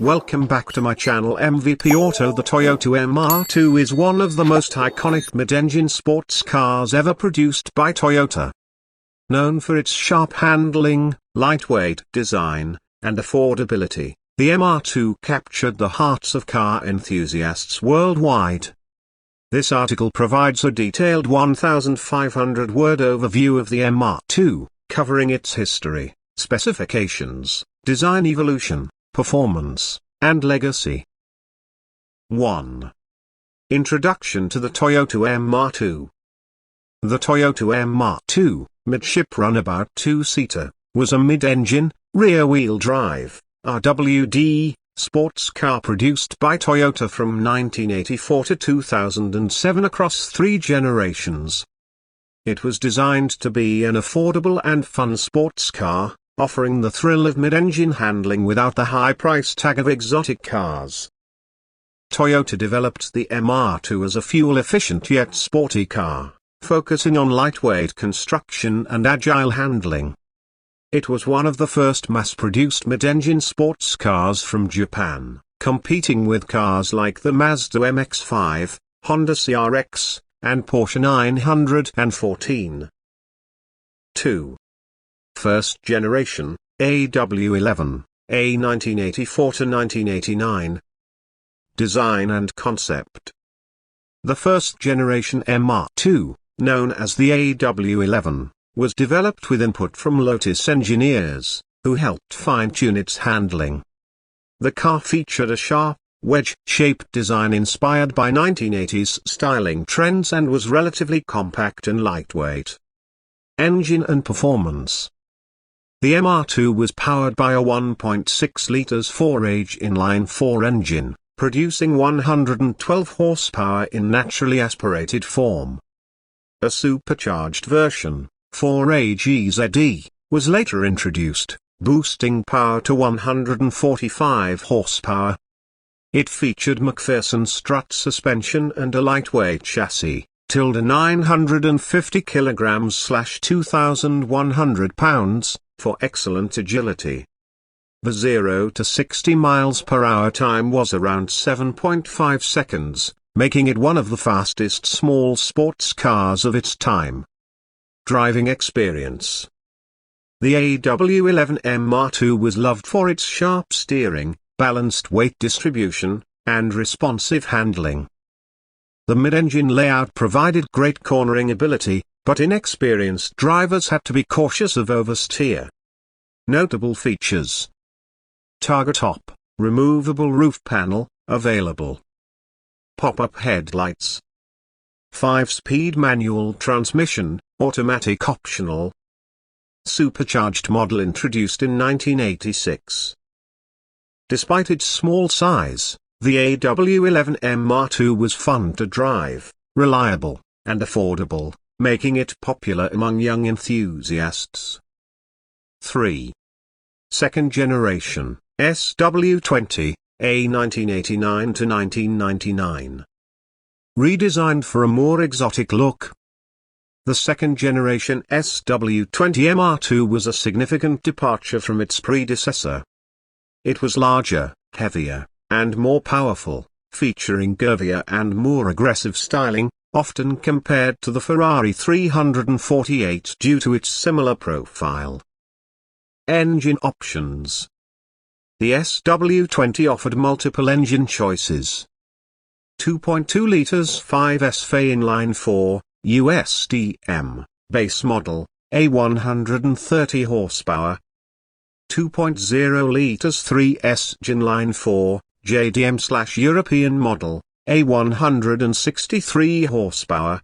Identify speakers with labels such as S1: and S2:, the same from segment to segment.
S1: Welcome back to my channel MVP Auto. The Toyota MR2 is one of the most iconic mid-engine sports cars ever produced by Toyota. Known for its sharp handling, lightweight design, and affordability, the MR2 captured the hearts of car enthusiasts worldwide. This article provides a detailed 1,500-word overview of the MR2, covering its history, specifications, design evolution, performance, and legacy. 1. Introduction to the Toyota MR2. The Toyota MR2, midship runabout two-seater, was a mid-engine, rear-wheel drive, RWD, sports car produced by Toyota from 1984 to 2007 across 3 generations. It was designed to be an affordable and fun sports car, offering the thrill of mid-engine handling without the high price tag of exotic cars. Toyota developed the MR2 as a fuel-efficient yet sporty car, focusing on lightweight construction and agile handling. It was one of the first mass-produced mid-engine sports cars from Japan, competing with cars like the Mazda MX-5, Honda CRX, and Porsche 914. 2. First generation, AW11, A 1984 to 1989. Design and concept. The first generation MR2, known as the AW11, was developed with input from Lotus engineers, who helped fine-tune its handling. The car featured a sharp, wedge-shaped design inspired by 1980s styling trends and was relatively compact and lightweight. Engine and performance. The MR2 was powered by a 1.6 litres 4-age inline-4 engine, producing 112 horsepower in naturally aspirated form. A supercharged version, 4-age EZE, was later introduced, boosting power to 145 horsepower. It featured MacPherson strut suspension and a lightweight chassis, 950 kg/ 2,100 pounds, for excellent agility. The 0 to 60 miles per hour time was around 7.5 seconds, making it one of the fastest small sports cars of its time. Driving experience. The AW11 MR2 was loved for its sharp steering, balanced weight distribution, and responsive handling. The mid-engine layout provided great cornering ability, but inexperienced drivers had to be cautious of oversteer. Notable features. Targa top, removable roof panel, available. Pop-up headlights. 5-speed manual transmission, automatic optional. Supercharged model introduced in 1986. Despite its small size, the AW11 MR2 was fun to drive, reliable, and affordable, making it popular among young enthusiasts. 3. Second generation, SW20, A 1989 to 1999. Redesigned for a more exotic look. The second generation SW20 MR2 was a significant departure from its predecessor. It was larger, heavier, and more powerful, featuring curvier and more aggressive styling, often compared to the Ferrari 348 due to its similar profile. Engine options. The SW20 offered multiple engine choices. 2.2 litres 5SV inline-4, USDM, base model, a 130 horsepower. 2.0 litres 3S inline-4, JDM/European model, a 163 horsepower.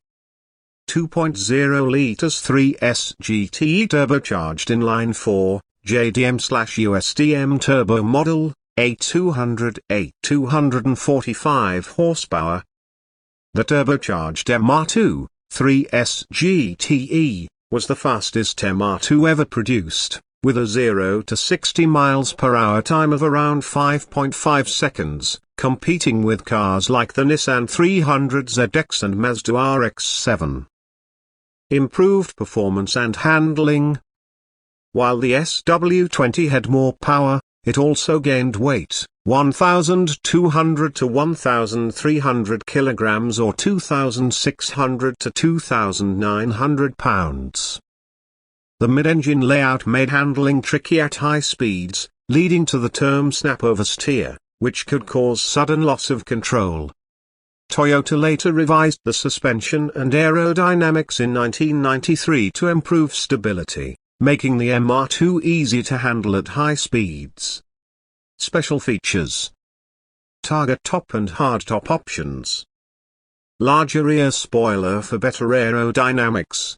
S1: 2.0 litres 3S GT turbocharged inline-4, JDM/USDM turbo model, a 245 horsepower. The turbocharged MR2, 3S GTE, was the fastest MR2 ever produced, with a 0 to 60 miles per hour time of around 5.5 seconds, competing with cars like the Nissan 300ZX and Mazda RX-7. Improved performance and handling. While the SW20 had more power, it also gained weight, 1,200 to 1,300 kilograms or 2,600 to 2,900 pounds. The mid-engine layout made handling tricky at high speeds, leading to the term snap oversteer, which could cause sudden loss of control. Toyota later revised the suspension and aerodynamics in 1993 to improve stability, making the MR2 easy to handle at high speeds. Special features: target top and hardtop options, larger rear spoiler for better aerodynamics,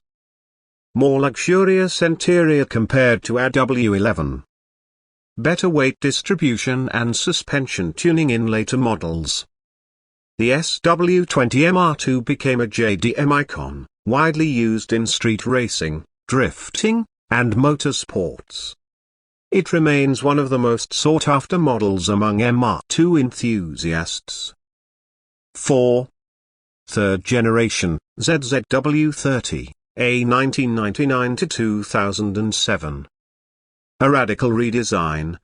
S1: more luxurious interior compared to a W11, better weight distribution and suspension tuning in later models. The SW20 MR2 became a JDM icon, widely used in street racing, drifting, and motorsports. It remains one of the most sought-after models among MR2 enthusiasts. 4. Third generation, ZZW30, A 1999 to 2007. A radical redesign.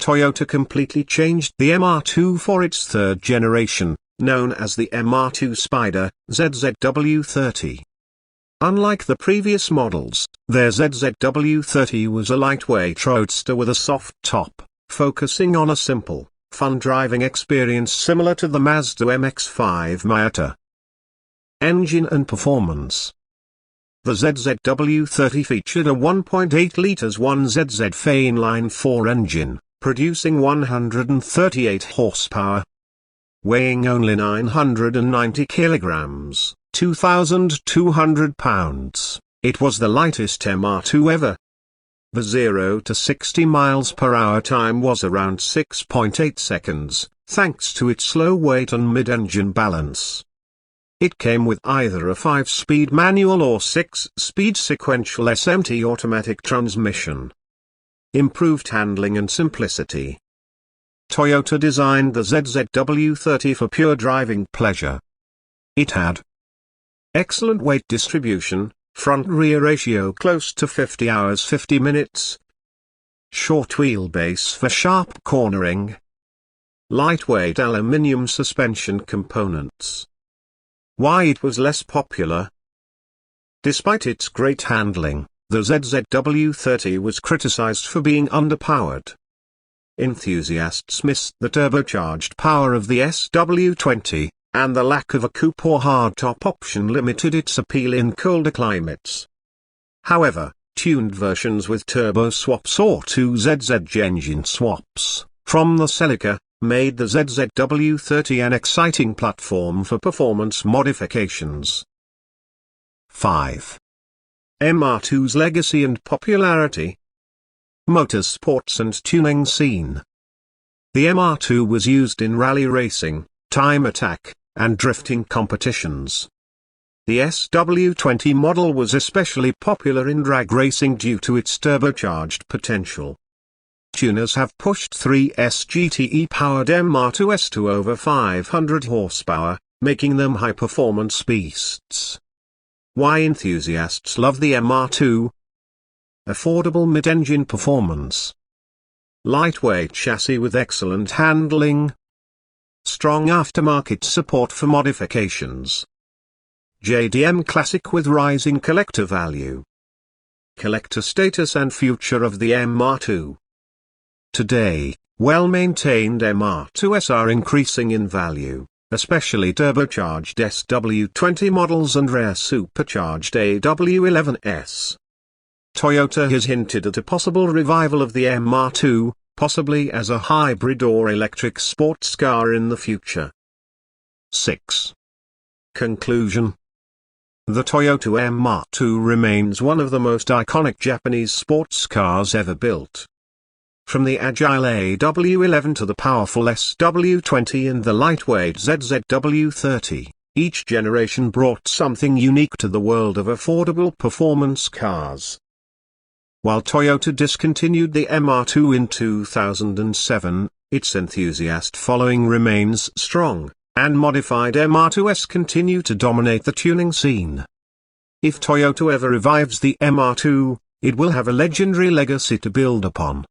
S1: Toyota completely changed the MR2 for its third generation, known as the MR2 Spider, ZZW30. Unlike the previous models, their ZZW30 was a lightweight roadster with a soft top, focusing on a simple, fun driving experience similar to the Mazda MX-5 Miata. Engine and performance. The ZZW30 featured a 1.8 litres 1ZZ inline-4 engine, producing 138 horsepower. Weighing only 990 kilograms, 2,200 pounds, it was the lightest MR2 ever. The 0 to 60 miles per hour time was around 6.8 seconds, thanks to its low weight and mid-engine balance. It came with either a 5-speed manual or 6-speed sequential SMT automatic transmission. Improved handling and simplicity. Toyota designed the ZZW30 for pure driving pleasure. It had excellent weight distribution, front-rear ratio close to 50 hours 50 minutes, short wheelbase for sharp cornering, lightweight aluminium suspension components. Why it was less popular? Despite its great handling, the ZZW30 was criticized for being underpowered. Enthusiasts missed the turbocharged power of the SW20, and the lack of a coupe or hardtop option limited its appeal in colder climates. However, tuned versions with turbo swaps or 2ZZ engine swaps, from the Celica, made the ZZW30 an exciting platform for performance modifications. 5. MR2's legacy and popularity. Motorsports and tuning scene. The MR2 was used in rally racing, time attack, and drifting competitions. The SW20 model was especially popular in drag racing due to its turbocharged potential. Tuners have pushed 3S GTE-powered MR2s to over 500 horsepower, making them high-performance beasts. Why enthusiasts love the MR2? Affordable mid-engine performance. Lightweight chassis with excellent handling. Strong aftermarket support for modifications. JDM classic with rising collector value. Collector status and future of the MR2. Today, well-maintained MR2s are increasing in value, especially turbocharged SW20 models and rare supercharged AW11s. Toyota has hinted at a possible revival of the MR2, possibly as a hybrid or electric sports car in the future. 6. Conclusion. The Toyota MR2 remains one of the most iconic Japanese sports cars ever built. From the agile AW11 to the powerful SW20 and the lightweight ZZW30, each generation brought something unique to the world of affordable performance cars. While Toyota discontinued the MR2 in 2007, its enthusiast following remains strong, and modified MR2s continue to dominate the tuning scene. If Toyota ever revives the MR2, it will have a legendary legacy to build upon.